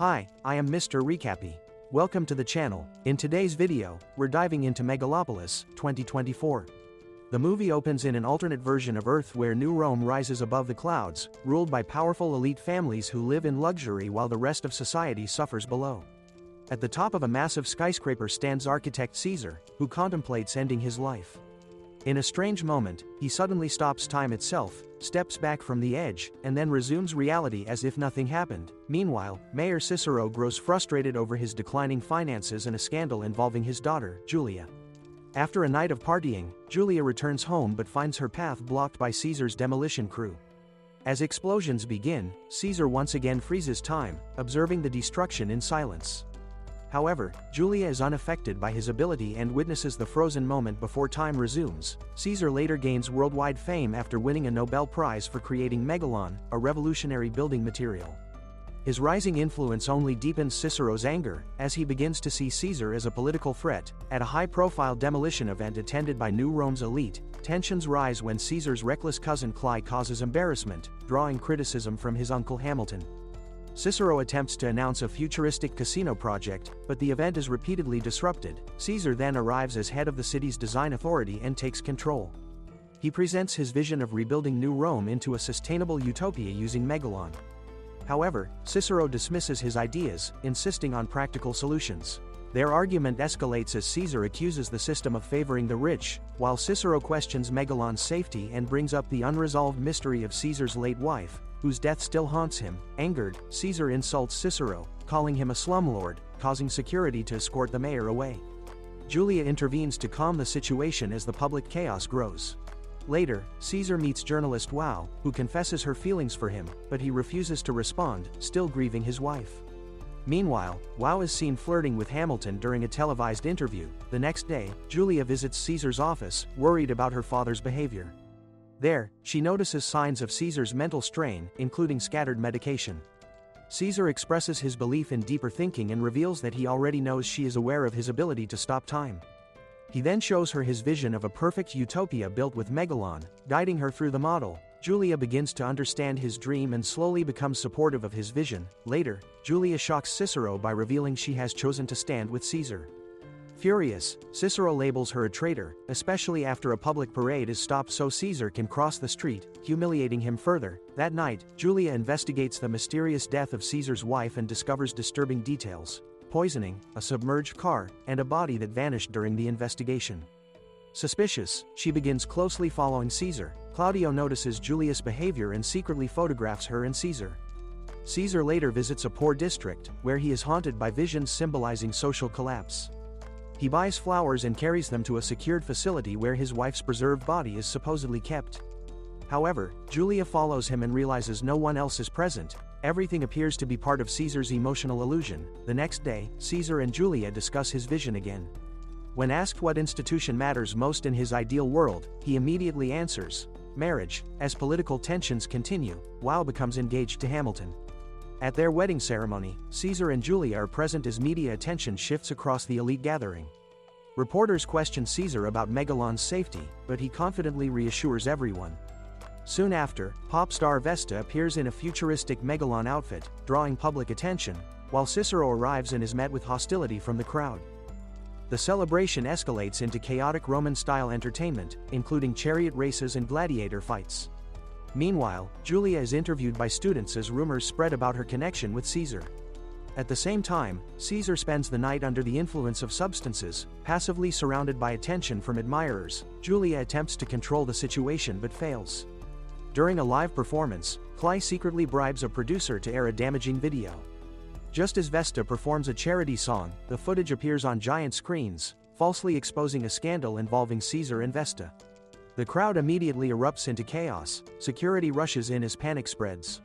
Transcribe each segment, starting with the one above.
Hi, I am Mr. Recappy. Welcome to the channel. In today's video, we're diving into Megalopolis, 2024. The movie opens in an alternate version of Earth where New Rome rises above the clouds, ruled by powerful elite families who live in luxury while the rest of society suffers below. At the top of a massive skyscraper stands architect Caesar, who contemplates ending his life. In a strange moment, he suddenly stops time itself, steps back from the edge, and then resumes reality as if nothing happened. Meanwhile, Mayor Cicero grows frustrated over his declining finances and a scandal involving his daughter, Julia. After a night of partying, Julia returns home but finds her path blocked by Caesar's demolition crew. As explosions begin, Caesar once again freezes time, observing the destruction in silence. However, Julia is unaffected by his ability and witnesses the frozen moment before time resumes. Caesar later gains worldwide fame after winning a Nobel Prize for creating Megalon, a revolutionary building material. His rising influence only deepens Cicero's anger, as he begins to see Caesar as a political threat. At a high-profile demolition event attended by New Rome's elite, tensions rise when Caesar's reckless cousin Clay causes embarrassment, drawing criticism from his uncle Hamilton. Cicero attempts to announce a futuristic casino project, but the event is repeatedly disrupted. Caesar then arrives as head of the city's design authority and takes control. He presents his vision of rebuilding New Rome into a sustainable utopia using Megalon. However, Cicero dismisses his ideas, insisting on practical solutions. Their argument escalates as Caesar accuses the system of favoring the rich, while Cicero questions Megalon's safety and brings up the unresolved mystery of Caesar's late wife, whose death still haunts him. Angered, Caesar insults Cicero, calling him a slumlord, causing security to escort the mayor away. Julia intervenes to calm the situation as the public chaos grows. Later, Caesar meets journalist Wow, who confesses her feelings for him, but he refuses to respond, still grieving his wife. Meanwhile, Wow is seen flirting with Hamilton during a televised interview. The next day, Julia visits Caesar's office, worried about her father's behavior. There, she notices signs of Caesar's mental strain, including scattered medication. Caesar expresses his belief in deeper thinking and reveals that he already knows she is aware of his ability to stop time. He then shows her his vision of a perfect utopia built with Megalon, guiding her through the model. Julia begins to understand his dream and slowly becomes supportive of his vision. Later, Julia shocks Cicero by revealing she has chosen to stand with Caesar. Furious, Cicero labels her a traitor, especially after a public parade is stopped so Caesar can cross the street, humiliating him further. That night, Julia investigates the mysterious death of Caesar's wife and discovers disturbing details: poisoning, a submerged car, and a body that vanished during the investigation. Suspicious, she begins closely following Caesar. Claudio notices Julia's behavior and secretly photographs her and Caesar. Caesar later visits a poor district, where he is haunted by visions symbolizing social collapse. He buys flowers and carries them to a secured facility where his wife's preserved body is supposedly kept. However, Julia follows him and realizes no one else is present. Everything appears to be part of Caesar's emotional illusion. The next day, Caesar and Julia discuss his vision again. When asked what institution matters most in his ideal world, he immediately answers: marriage. As political tensions continue, Wow becomes engaged to Hamilton. At their wedding ceremony, Caesar and Julia are present as media attention shifts across the elite gathering. Reporters question Caesar about Megalon's safety, but he confidently reassures everyone. Soon after, pop star Vesta appears in a futuristic Megalon outfit, drawing public attention, while Cicero arrives and is met with hostility from the crowd. The celebration escalates into chaotic Roman-style entertainment, including chariot races and gladiator fights. Meanwhile, Julia is interviewed by students as rumors spread about her connection with Caesar. At the same time, Caesar spends the night under the influence of substances, passively surrounded by attention from admirers. Julia attempts to control the situation but fails. During a live performance, Clay secretly bribes a producer to air a damaging video. Just as Vesta performs a charity song, the footage appears on giant screens, falsely exposing a scandal involving Caesar and Vesta. The crowd immediately erupts into chaos. Security rushes in as panic spreads.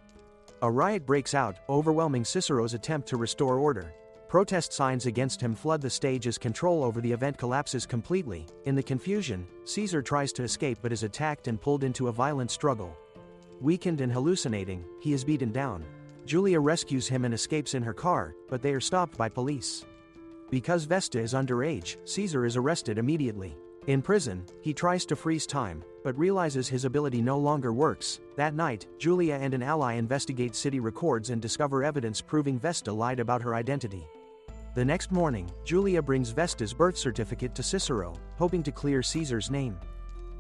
A riot breaks out, overwhelming Cicero's attempt to restore order. Protest signs against him flood the stage as control over the event collapses completely. In the confusion, Caesar tries to escape but is attacked and pulled into a violent struggle. Weakened and hallucinating, he is beaten down. Julia rescues him and escapes in her car, but they are stopped by police. Because Vesta is underage, Caesar is arrested immediately. In prison, he tries to freeze time, but realizes his ability no longer works. That night, Julia and an ally investigate city records and discover evidence proving Vesta lied about her identity. The next morning, Julia brings Vesta's birth certificate to Cicero, hoping to clear Caesar's name.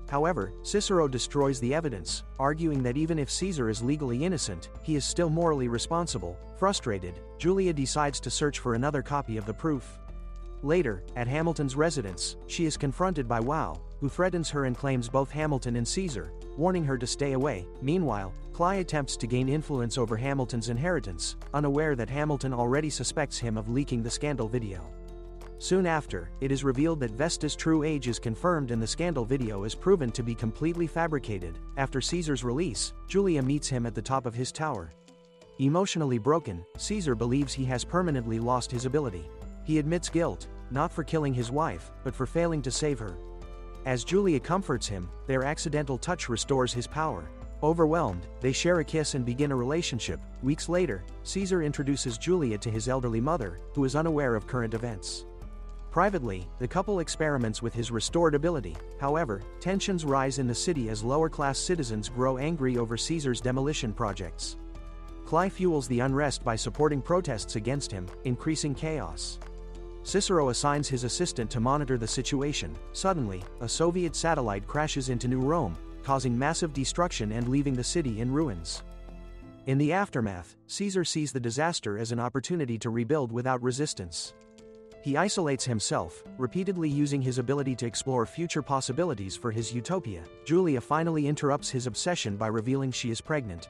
However, Cicero destroys the evidence, arguing that even if Caesar is legally innocent, he is still morally responsible. Frustrated, Julia decides to search for another copy of the proof. Later, at Hamilton's residence, she is confronted by Wow, who threatens her and claims both Hamilton and Caesar, warning her to stay away. Meanwhile, Cly attempts to gain influence over Hamilton's inheritance, unaware that Hamilton already suspects him of leaking the scandal video. Soon after, it is revealed that Vesta's true age is confirmed and the scandal video is proven to be completely fabricated. After Caesar's release, Julia meets him at the top of his tower. Emotionally broken, Caesar believes he has permanently lost his ability. He admits guilt, not for killing his wife, but for failing to save her. As Julia comforts him, their accidental touch restores his power. Overwhelmed, they share a kiss and begin a relationship. Weeks later, Caesar introduces Julia to his elderly mother, who is unaware of current events. Privately, the couple experiments with his restored ability. However, tensions rise in the city as lower-class citizens grow angry over Caesar's demolition projects. Cly fuels the unrest by supporting protests against him, increasing chaos. Cicero assigns his assistant to monitor the situation. Suddenly, a Soviet satellite crashes into New Rome, causing massive destruction and leaving the city in ruins. In the aftermath, Caesar sees the disaster as an opportunity to rebuild without resistance. He isolates himself, repeatedly using his ability to explore future possibilities for his utopia. Julia finally interrupts his obsession by revealing she is pregnant.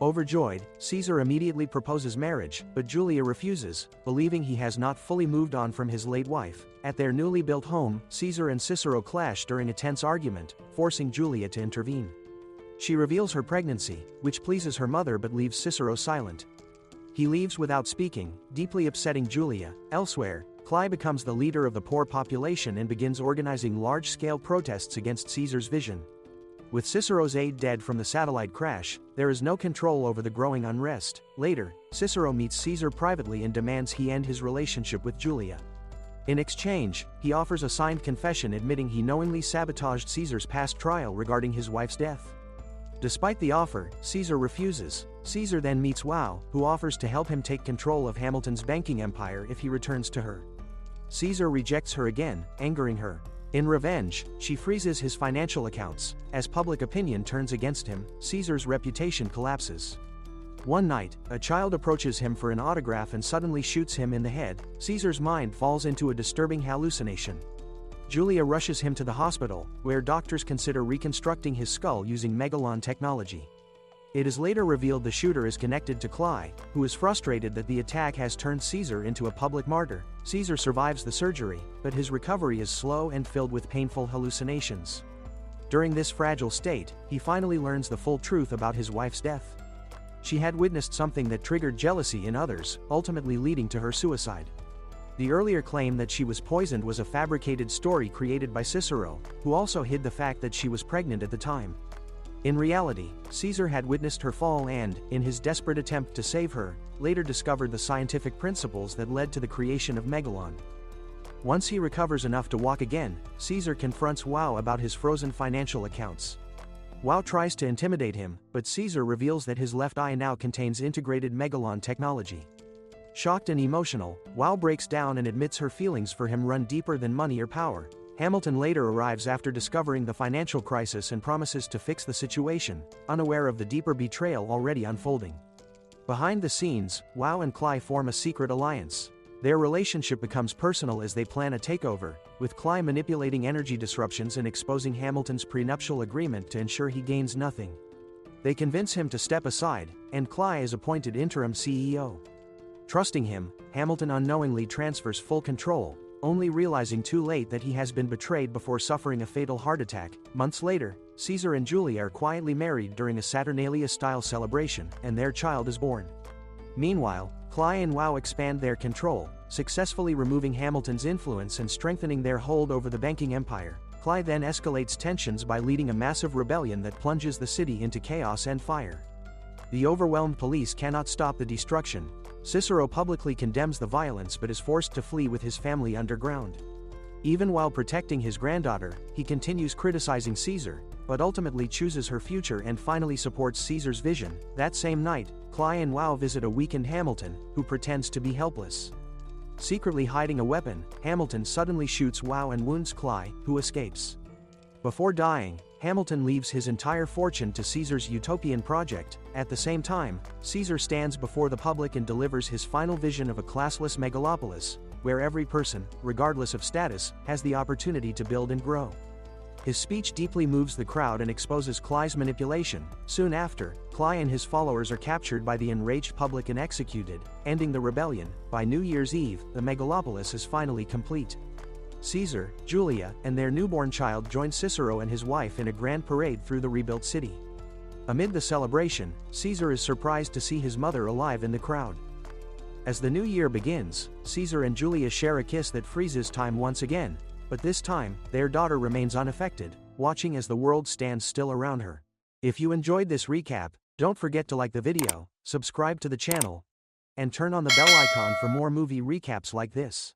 Overjoyed, Caesar immediately proposes marriage, but Julia refuses, believing he has not fully moved on from his late wife. At their newly built home, Caesar and Cicero clash during a tense argument, forcing Julia to intervene. She reveals her pregnancy, which pleases her mother but leaves Cicero silent. He leaves without speaking, deeply upsetting Julia. Elsewhere, Cly becomes the leader of the poor population and begins organizing large-scale protests against Caesar's vision. With Cicero's aide dead from the satellite crash, there is no control over the growing unrest. Later, Cicero meets Caesar privately and demands he end his relationship with Julia. In exchange, he offers a signed confession admitting he knowingly sabotaged Caesar's past trial regarding his wife's death. Despite the offer, Caesar refuses. Caesar then meets Wow, who offers to help him take control of Hamilton's banking empire if he returns to her. Caesar rejects her again, angering her. In revenge, she freezes his financial accounts. As public opinion turns against him, Caesar's reputation collapses. One night, a child approaches him for an autograph and suddenly shoots him in the head. Caesar's mind falls into a disturbing hallucination. Julia rushes him to the hospital, where doctors consider reconstructing his skull using Megalon technology. It is later revealed the shooter is connected to Cly, who is frustrated that the attack has turned Caesar into a public martyr. Caesar survives the surgery, but his recovery is slow and filled with painful hallucinations. During this fragile state, he finally learns the full truth about his wife's death. She had witnessed something that triggered jealousy in others, ultimately leading to her suicide. The earlier claim that she was poisoned was a fabricated story created by Cicero, who also hid the fact that she was pregnant at the time. In reality, Caesar had witnessed her fall and, in his desperate attempt to save her, later discovered the scientific principles that led to the creation of Megalon. Once he recovers enough to walk again, Caesar confronts Wow about his frozen financial accounts. Wow tries to intimidate him, but Caesar reveals that his left eye now contains integrated Megalon technology. Shocked and emotional, Wow breaks down and admits her feelings for him run deeper than money or power. Hamilton later arrives after discovering the financial crisis and promises to fix the situation, unaware of the deeper betrayal already unfolding. Behind the scenes, Wow and Cly form a secret alliance. Their relationship becomes personal as they plan a takeover, with Cly manipulating energy disruptions and exposing Hamilton's prenuptial agreement to ensure he gains nothing. They convince him to step aside, and Cly is appointed interim CEO. Trusting him, Hamilton unknowingly transfers full control, only realizing too late that he has been betrayed before suffering a fatal heart attack. Months later, Caesar and Julia are quietly married during a Saturnalia-style celebration, and their child is born. Meanwhile, Cly and Wow expand their control, successfully removing Hamilton's influence and strengthening their hold over the banking empire. Cly then escalates tensions by leading a massive rebellion that plunges the city into chaos and fire. The overwhelmed police cannot stop the destruction. Cicero publicly condemns the violence but is forced to flee with his family underground. Even while protecting his granddaughter, he continues criticizing Caesar, but ultimately chooses her future and finally supports Caesar's vision. That same night, Cly and Wow visit a weakened Hamilton, who pretends to be helpless. Secretly hiding a weapon, Hamilton suddenly shoots Wow and wounds Cly, who escapes. Before dying, Hamilton leaves his entire fortune to Caesar's utopian project. At the same time, Caesar stands before the public and delivers his final vision of a classless megalopolis, where every person, regardless of status, has the opportunity to build and grow. His speech deeply moves the crowd and exposes Cly's manipulation. Soon after, Cly and his followers are captured by the enraged public and executed, ending the rebellion. By New Year's Eve, the megalopolis is finally complete. Caesar, Julia, and their newborn child join Cicero and his wife in a grand parade through the rebuilt city. Amid the celebration, Caesar is surprised to see his mother alive in the crowd. As the new year begins, Caesar and Julia share a kiss that freezes time once again, but this time, their daughter remains unaffected, watching as the world stands still around her. If you enjoyed this recap, don't forget to like the video, subscribe to the channel, and turn on the bell icon for more movie recaps like this.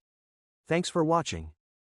Thanks for watching.